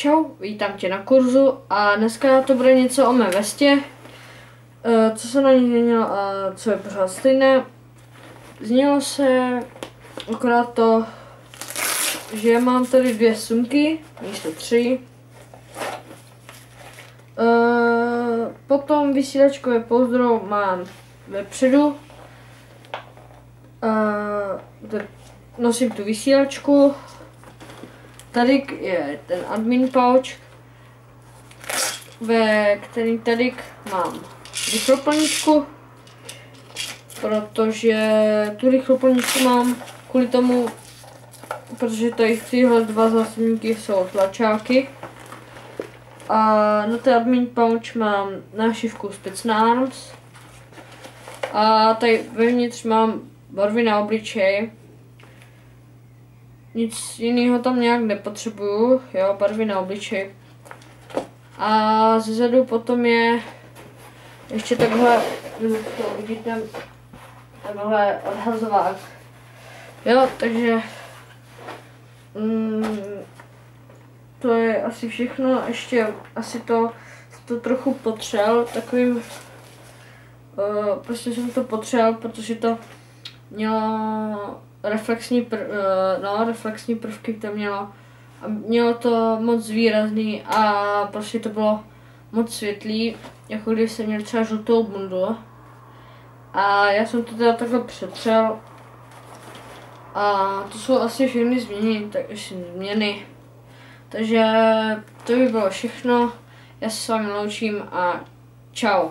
Čau, vítám tě na kurzu a dneska to bude něco o mé vestě. Co se na ní změnilo a co je pořád stejné. Změnilo se akorát to, že mám tady 2 sumky místo 3. Potom vysílačkové pouzdro mám vepředu. Nosím tu vysílačku. Tady je ten admin pouch, ve který tady mám rychloplničku, protože tu rychloplničku mám kvůli tomu, protože tady tyhle 2 zásobníky jsou tlačáky. A na ten admin pouch mám nášivku Spetsnaz. A tady vevnitř mám barvy na obličej. Nic jiného tam nějak nepotřebuju, jo, barvy na obličej. A zezadu potom je ještě takhle, to vidíte, takhle odhazovák. Jo, takže to je asi všechno, ještě asi to trochu potřel, takovým, prostě jsem to potřel, protože to mělo reflexní prvky to mělo a mělo to moc výrazný a prostě to bylo moc světlý, jako když jsem měl třeba žlutou bundu a já jsem to teda takhle přetřel a to jsou asi všechny změny, takže to by bylo všechno, já se s vámi loučím a čau.